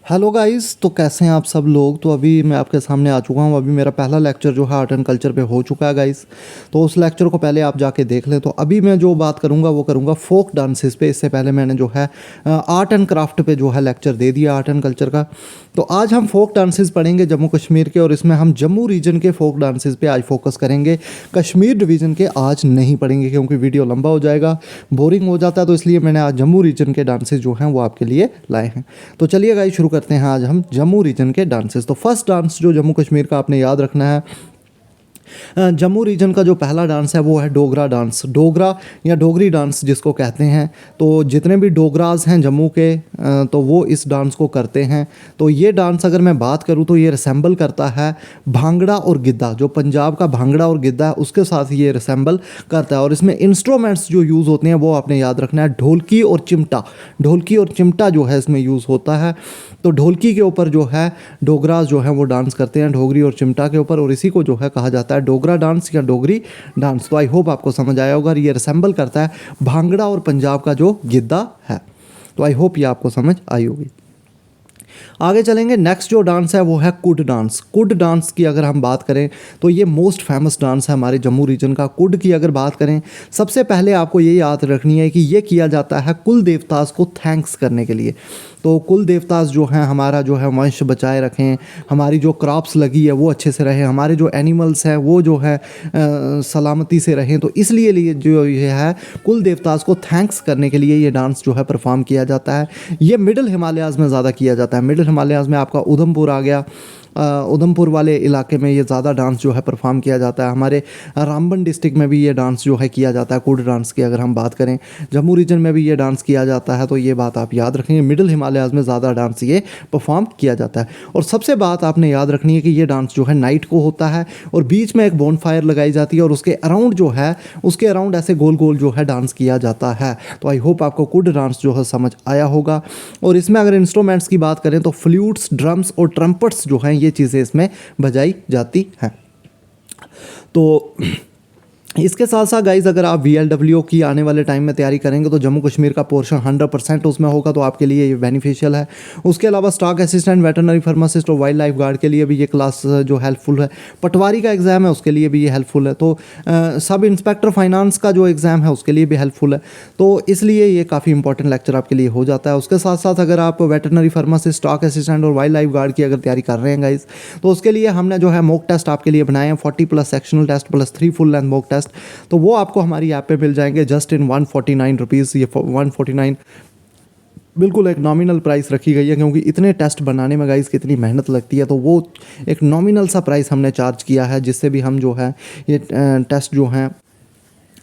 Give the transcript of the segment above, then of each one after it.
Hello guys, तो कैसे हैं आप सब लोग। तो अभी मैं आपके सामने आ चुका हूँ। अभी मेरा पहला लेक्चर जो है आर्ट एंड कल्चर पे हो चुका है गाइस। तो उस लेक्चर को पहले आप जाके देख लें। तो अभी मैं जो बात करूँगा वो करूँगा फोक डांसेस पे। इससे पहले मैंने जो है आर्ट एंड क्राफ्ट पे जो है लेक्चर दे दिया आर्ट एंड कल्चर का। तो आज हम फोक डांसेस पढ़ेंगे जम्मू कश्मीर के, और इसमें हम जम्मू रीजन के फोक डांसेस पे आज फोकस करेंगे। कश्मीर डिवीज़न के आज नहीं पढ़ेंगे क्योंकि वीडियो लंबा हो जाएगा, बोरिंग हो जाता है। तो इसलिए मैंने आज जम्मू रीजन के डांसेस जो हैं वो आपके लिए लाए हैं। तो चलिए गाइस शुरू करते हैं आज हम जम्मू रीजन के डांसेस। तो फर्स्ट डांस जो जम्मू कश्मीर का आपने याद रखना है, जम्मू रीजन का जो पहला डांस है वो है डोगरा डांस। डोगरा या डोगरी डांस जिसको कहते हैं। तो जितने भी डोगराज हैं जम्मू के तो वो इस डांस को करते हैं। तो ये डांस अगर मैं बात करूँ तो ये रिसेंबल करता है भांगड़ा और गिद्दा। जो पंजाब का भांगड़ा और गिद्दा है उसके साथ ये रिसेंबल करता है। और इसमें इंस्ट्रूमेंट्स जो यूज़ होते हैं वो आपने याद रखना है, ढोलकी और चिमटा। ढोलकी और चिमटा जो है इसमें यूज़ होता है। तो ढोलकी के ऊपर जो है डोगराज जो है वो डांस करते हैं, ढोगरी और चिमटा के ऊपर, और इसी को जो है कहा जाता है डोगरा डांस या डोगरी डांस। तो आई होप आपको समझ आया होगा। ये रिसेंबल करता है भांगड़ा और पंजाब का जो गिद्दा है। तो आई होप ये आपको समझ आई होगी। आगे चलेंगे। नेक्स्ट जो डांस है वो है कुड डांस। कुड डांस की अगर हम बात करें तो ये मोस्ट फेमस डांस है हमारे जम्मू रीजन का। कुड की अगर बात करें, सबसे पहले आपको ये याद रखनी है कि ये किया जाता है कुल देवतास को थैंक्स करने के लिए। तो कुल देवतास जो हैं हमारा जो है वंश बचाए रखें, हमारी जो क्रॉप्स लगी है वो अच्छे से रहे, हमारे जो एनिमल्स हैं वो जो है सलामती से रहें। तो इसलिए लिए जो ये है कुल देवतास को थैंक्स करने के लिए ये डांस जो है परफॉर्म किया जाता है। ये मिडिल हिमालयाज़ में ज़्यादा किया जाता है। मिडिल हिमालयाज़ में आपका उधमपुर आ गया। उधमपुर वाले इलाके में ये ज़्यादा डांस जो है परफॉर्म किया जाता है। हमारे रामबन डिस्ट्रिक्ट में भी ये डांस जो है किया जाता है। कुड डांस की अगर हम बात करें, जम्मू रीजन में भी ये डांस किया जाता है। तो ये बात आप याद रखेंगे, मिडिल हिमालयाज़ में ज़्यादा डांस ये परफॉर्म किया जाता है। और सबसे बात आपने याद रखनी है कि ये डांस जो है नाइट को होता है और बीच में एक बॉनफायर लगाई जाती है और उसके अराउंड जो है उसके अराउंड ऐसे गोल गोल जो है डांस किया जाता है। तो आई होप आपको कुड डांस जो है समझ आया होगा। और इसमें अगर इंस्ट्रूमेंट्स की बात करें तो फ्लूट्स, ड्रम्स और ट्रम्पट्स जो हैं ये चीज़ें इसमें बजाई जाती हैं। तो इसके साथ साथ गाइज अगर आप VLW की आने वाले टाइम में तैयारी करेंगे तो जम्मू कश्मीर का पोर्शन 100% उसमें होगा, तो आपके लिए ये बेनिफिशियल है। उसके अलावा स्टॉक असिस्टेंट, वेटरनरी फार्मासिस्ट और वाइल्ड लाइफ गार्ड के लिए भी ये क्लास जो हेल्पफुल है। पटवारी का एग्ज़ाम है उसके लिए भी ये हेल्पफुल है। तो सब इंस्पेक्टर फाइनेंस का जो एग्ज़ाम है उसके लिए भी हेल्पफुल है। तो इसलिए ये काफ़ी इंपॉर्टेंट लेक्चर आपके लिए हो जाता है। उसके साथ साथ अगर आप वेटरनरी फार्मासिस्ट, स्टॉक असिस्टेंट और वाइल्ड लाइफ गार्ड की अगर तैयारी कर रहे हैं गाइज, तो उसके लिए हमने जो है मॉक टेस्ट आपके लिए बनाए हैं, 40+ sectional test plus 3 full length mock test. तो वो आपको हमारी ऐप पे मिल जाएंगे जस्ट इन 149 रुपीज़। ये 149 बिल्कुल एक नॉमिनल प्राइस रखी गई है, क्योंकि इतने टेस्ट बनाने में गाइस कितनी मेहनत लगती है। तो वो एक नॉमिनल सा प्राइस हमने चार्ज किया है, जिससे भी हम जो है ये टेस्ट जो हैं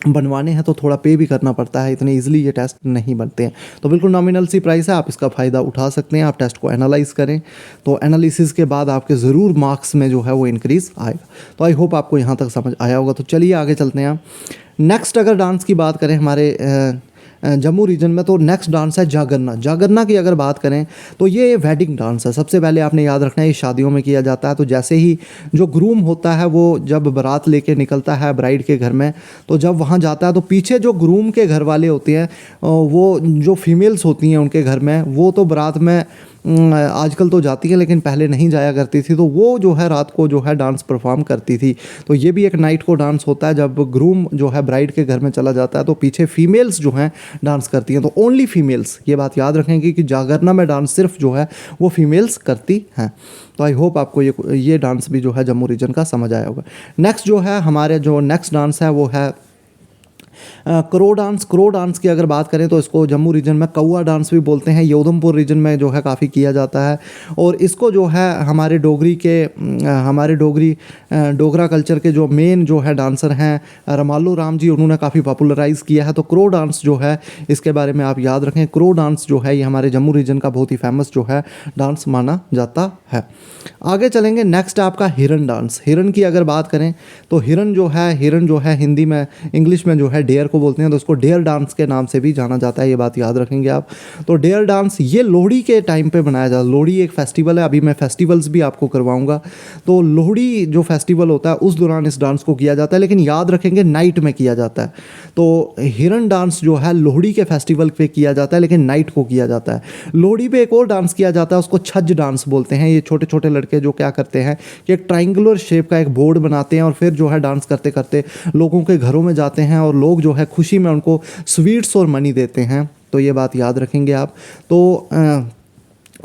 बनवाने हैं तो थोड़ा पे भी करना पड़ता है, इतने इजीली ये टेस्ट नहीं बनते हैं। तो बिल्कुल नॉमिनल सी प्राइस है, आप इसका फ़ायदा उठा सकते हैं। आप टेस्ट को एनालाइज करें तो एनालिसिस के बाद आपके ज़रूर मार्क्स में जो है वो इंक्रीज़ आएगा। तो आई होप आपको यहाँ तक समझ आया होगा। तो चलिए आगे चलते हैं। नेक्स्ट अगर डांस की बात करें हमारे जम्मू रीजन में, तो नेक्स्ट डांस है जागरना। जागरना की अगर बात करें तो ये वेडिंग डांस है। सबसे पहले आपने याद रखना है ये शादियों में किया जाता है। तो जैसे ही जो ग्रूम होता है वो जब बारात लेके निकलता है ब्राइड के घर में, तो जब वहाँ जाता है तो पीछे जो ग्रूम के घर वाले होते हैं वो जो फीमेल्स होती हैं उनके घर में, वो तो बारात में आजकल तो जाती है लेकिन पहले नहीं जाया करती थी। तो वो जो है रात को जो है डांस परफॉर्म करती थी। तो ये भी एक नाइट को डांस होता है। जब ग्रूम जो है ब्राइड के घर में चला जाता है तो पीछे फीमेल्स जो हैं डांस करती हैं। तो ओनली फीमेल्स, ये बात याद रखेंगे कि जागरना में डांस सिर्फ जो है वो फीमेल्स करती हैं। तो आई होप आपको ये डांस भी जो है जम्मू रीजन का समझ आया होगा। नेक्स्ट जो है हमारे जो नेक्स्ट डांस है वो है क्रो डांस। क्रो डांस की अगर बात करें तो इसको जम्मू रीजन में कौआ डांस भी बोलते हैं। ये उधमपुर रीजन में जो है काफ़ी किया जाता है। और इसको जो है हमारे डोगरा कल्चर के जो मेन जो है डांसर हैं रमालो राम जी, उन्होंने काफ़ी पॉपुलराइज़ किया है। तो क्रो डांस जो है इसके बारे में आप याद रखें। क्रो डांस जो है ये हमारे जम्मू रीजन का बहुत ही फेमस जो है डांस माना जाता है। आगे चलेंगे। नेक्स्ट आपका हिरन डांस। हिरन की अगर बात करें तो हिरन जो है हिंदी में, इंग्लिश में जो है है, डेयर को बोलते हैं, तो उसको डेयर डांस के नाम से भी जाना जाता है, ये बात याद रखेंगे आप। तो डेयर डांस ये लोहड़ी के टाइम पे बनाया जाता है। लोहड़ी एक फेस्टिवल है, अभी मैं फेस्टिवल्स भी आपको करवाऊंगा। तो लोहड़ी जो फेस्टिवल होता है उस दौरान इस डांस को किया जाता है, लेकिन याद रखेंगे नाइट में किया जाता है। तो हिरन डांस जो है लोहड़ी के फेस्टिवल पे किया जाता है, लेकिन नाइट को किया जाता है। लोहड़ी पे एक और डांस किया जाता है, उसको छज डांस बोलते हैं। ये छोटे छोटे लड़के जो क्या करते हैं कि एक ट्राइंगुलर शेप का एक बोर्ड बनाते हैं और फिर जो है डांस करते करते लोगों के घरों में जाते हैं और लोग जो है खुशी में उनको स्वीट्स और मनी देते हैं। तो ये बात याद रखेंगे आप। तो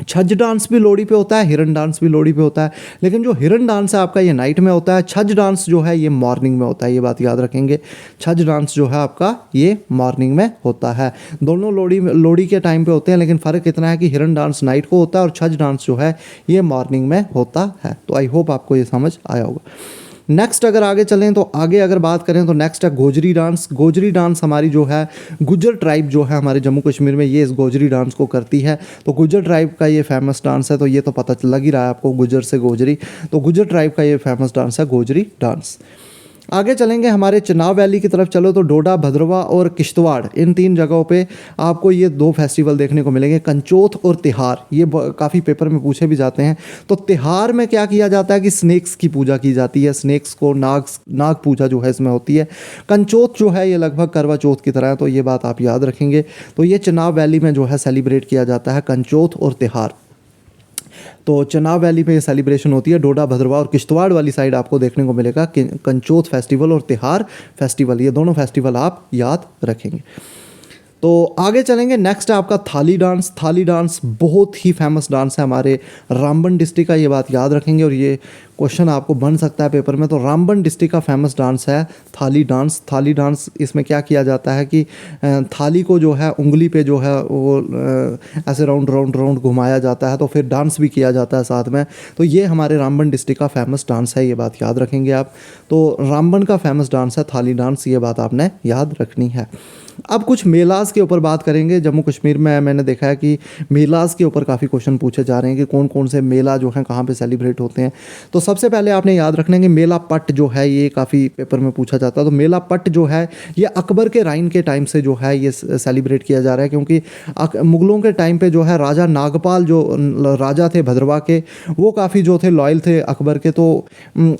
छज डांस भी लोहड़ी पे होता है, हिरन डांस भी लोहड़ी पे होता है, लेकिन जो हिरन डांस है आपका ये नाइट में होता है, छज डांस जो है ये मॉर्निंग में होता है, ये बात याद रखेंगे। छज डांस जो है आपका ये मॉर्निंग में होता है। दोनों लोहड़ी के टाइम पे होते हैं, लेकिन फ़र्क इतना है कि हिरन डांस नाइट को होता है और छज डांस जो है ये मॉर्निंग में होता है। तो आई होप आपको ये समझ आया होगा। नेक्स्ट अगर आगे चलें तो आगे अगर बात करें तो नेक्स्ट है गोजरी डांस। गोजरी डांस हमारी जो है गुज्जर ट्राइब जो है हमारे जम्मू कश्मीर में ये इस गोजरी डांस को करती है। तो गुज्जर ट्राइब का ये फेमस डांस है, तो ये तो पता लग ही रहा है आपको, गुज्जर से गोजरी, तो गुज्जर ट्राइब का ये फेमस डांस है गोजरी डांस। आगे चलेंगे हमारे चिनाब वैली की तरफ चलो तो डोडा, भद्रवा और किश्तवाड़, इन 3 जगहों पे आपको ये 2 फेस्टिवल देखने को मिलेंगे, कंचोथ और तिहार। ये काफ़ी पेपर में पूछे भी जाते हैं। तो तिहार में क्या किया जाता है कि स्नेक्स की पूजा की जाती है, स्नेक्स को नाग पूजा जो है इसमें होती है। कंचोथ जो है ये लगभग करवा चौथ की तरह है, तो ये बात आप याद रखेंगे। तो ये चिनाब वैली में जो है सेलिब्रेट किया जाता है कंचोथ और तिहार। तो चिनाब वैली पे ये सेलिब्रेशन होती है। डोडा, भद्रवा और किश्तवाड़ वाली साइड आपको देखने को मिलेगा कंचोथ फेस्टिवल और तिहार फेस्टिवल, ये दोनों फेस्टिवल आप याद रखेंगे। तो आगे चलेंगे, नेक्स्ट है आपका थाली डांस। थाली डांस बहुत ही फेमस डांस है हमारे रामबन डिस्ट्रिक्ट का, ये बात याद रखेंगे और ये क्वेश्चन आपको बन सकता है पेपर में। तो रामबन डिस्ट्रिक्ट का फेमस डांस है थाली डांस। थाली डांस इसमें क्या किया जाता है कि थाली को जो है उंगली पे जो है वो ऐसे राउंड राउंड राउंड घुमाया जाता है, तो फिर डांस भी किया जाता है साथ में। तो ये हमारे रामबन डिस्ट्रिक्ट का फेमस डांस है, ये बात याद रखेंगे आप। तो रामबन का फेमस डांस है थाली डांस, ये बात आपने याद रखनी है। अब कुछ मेलाज के ऊपर बात करेंगे। जम्मू कश्मीर में मैंने देखा है कि मेलाज के ऊपर काफ़ी क्वेश्चन पूछे जा रहे हैं कि कौन कौन से मेला जो हैं कहाँ पे सेलिब्रेट होते हैं। तो सबसे पहले आपने याद रखना है कि मेला पट जो है ये काफ़ी पेपर में पूछा जाता है। तो मेला पट जो है ये अकबर के राइन के टाइम से जो है ये सेलिब्रेट किया जा रहा है, क्योंकि मुग़लों के टाइम पे जो है राजा नागपाल जो राजा थे भद्रवा के, वो काफ़ी जो थे लॉयल थे अकबर के। तो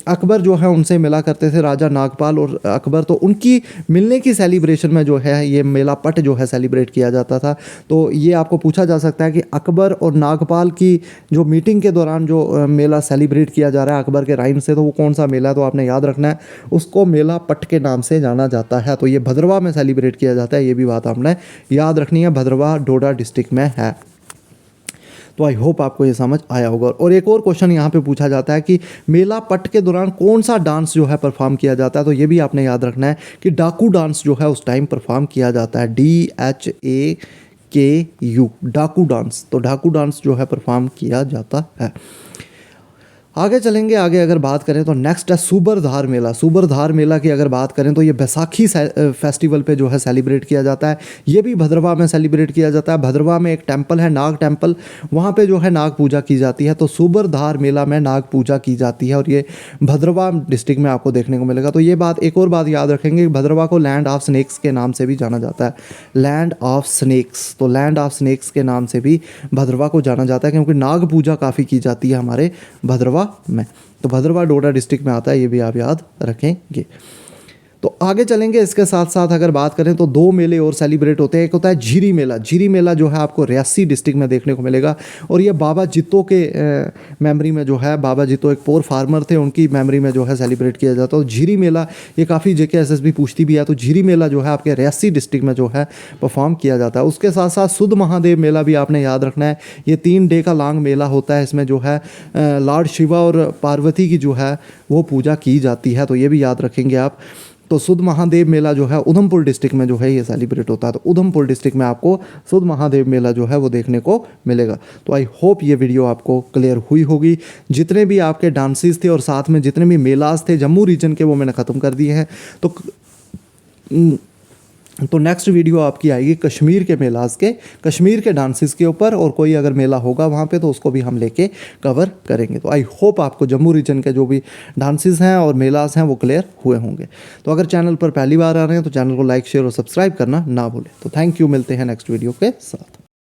अकबर जो है उनसे मिला करते थे राजा नागपाल और अकबर, तो उनकी मिलने की सेलिब्रेशन में जो है ये मेला पट जो है सेलिब्रेट किया जाता था। तो ये आपको पूछा जा सकता है कि अकबर और नागपाल की जो मीटिंग के दौरान जो मेला सेलिब्रेट किया जा रहा है अकबर के राइन से, तो वो कौन सा मेला है, तो आपने याद रखना है उसको मेला पट के नाम से जाना जाता है। तो ये भद्रवा में सेलिब्रेट किया जाता है, ये भी बात आपने याद रखनी है, भद्रवा डोडा डिस्ट्रिक्ट में है। तो आई होप आपको ये समझ आया होगा। और एक और क्वेश्चन यहाँ पे पूछा जाता है कि मेला पट के दौरान कौन सा डांस जो है परफॉर्म किया जाता है, तो ये भी आपने याद रखना है कि डाकू डांस जो है उस टाइम परफॉर्म किया जाता है, DHAKU, डाकू डांस। तो डाकू डांस जो है परफॉर्म किया जाता है। आगे चलेंगे, आगे अगर बात करें तो नेक्स्ट है सूबरधार मेला। सूबरधार मेला की अगर बात करें तो ये बैसाखी फेस्टिवल पे जो है सेलिब्रेट किया जाता है। ये भी भद्रवा में सेलिब्रेट किया जाता है। भद्रवा में एक टेंपल है नाग टेंपल, वहाँ पे जो है नाग पूजा की जाती है। तो सूबरधार मेला में नाग पूजा की जाती है और ये भद्रवा डिस्ट्रिक्ट में आपको देखने को मिलेगा। तो ये बात, एक और बात याद रखेंगे, भद्रवा को लैंड ऑफ स्नेक्स के नाम से भी जाना जाता है, लैंड ऑफ स्नेक्स। तो लैंड ऑफ स्नेक्स के नाम से भी भद्रवा को जाना जाता है, क्योंकि नाग पूजा काफ़ी की जाती है हमारे भद्रवा में। तो भद्रवा डोडा डिस्ट्रिक्ट में आता है, ये भी आप याद रखेंगे। तो आगे चलेंगे, इसके साथ साथ अगर बात करें तो 2 मेले और सेलिब्रेट होते हैं। एक होता है झीरी मेला। झीरी मेला जो है आपको रियासी डिस्ट्रिक्ट में देखने को मिलेगा और ये बाबा जित्तो के मेमोरी में जो है, बाबा जित्तो एक पोर फार्मर थे, उनकी मेमोरी में जो है सेलिब्रेट किया जाता है। तो झीरी मेला ये काफ़ी JKSSB पूछती भी है, तो झीरी मेला जो है आपके रियासी डिस्ट्रिक्ट में जो है परफॉर्म किया जाता है। उसके साथ साथ सुध महादेव मेला भी आपने याद रखना है। ये 3 डे का लॉन्ग मेला होता है। इसमें जो है लॉर्ड शिवा और पार्वती की जो है वो पूजा की जाती है, तो ये भी याद रखेंगे आप। तो सुध महादेव मेला जो है उधमपुर डिस्ट्रिक्ट में जो है ये सेलिब्रेट होता है। तो उधमपुर डिस्ट्रिक्ट में आपको सुध महादेव मेला जो है वो देखने को मिलेगा। तो आई होप ये वीडियो आपको क्लियर हुई होगी। जितने भी आपके डांसेस थे और साथ में जितने भी मेलाज थे जम्मू रीजन के, वो मैंने ख़त्म कर दिए हैं। तो तो नेक्स्ट वीडियो आपकी आएगी कश्मीर के मेलाज के, कश्मीर के डांसेस के ऊपर, और कोई अगर मेला होगा वहाँ पे तो उसको भी हम लेके कवर करेंगे। तो आई होप आपको जम्मू रीजन के जो भी डांसेस हैं और मेलाज हैं वो क्लियर हुए होंगे। तो अगर चैनल पर पहली बार आ रहे हैं तो चैनल को लाइक शेयर और सब्सक्राइब करना ना भूलें। तो थैंक यू, मिलते हैं नेक्स्ट वीडियो के साथ।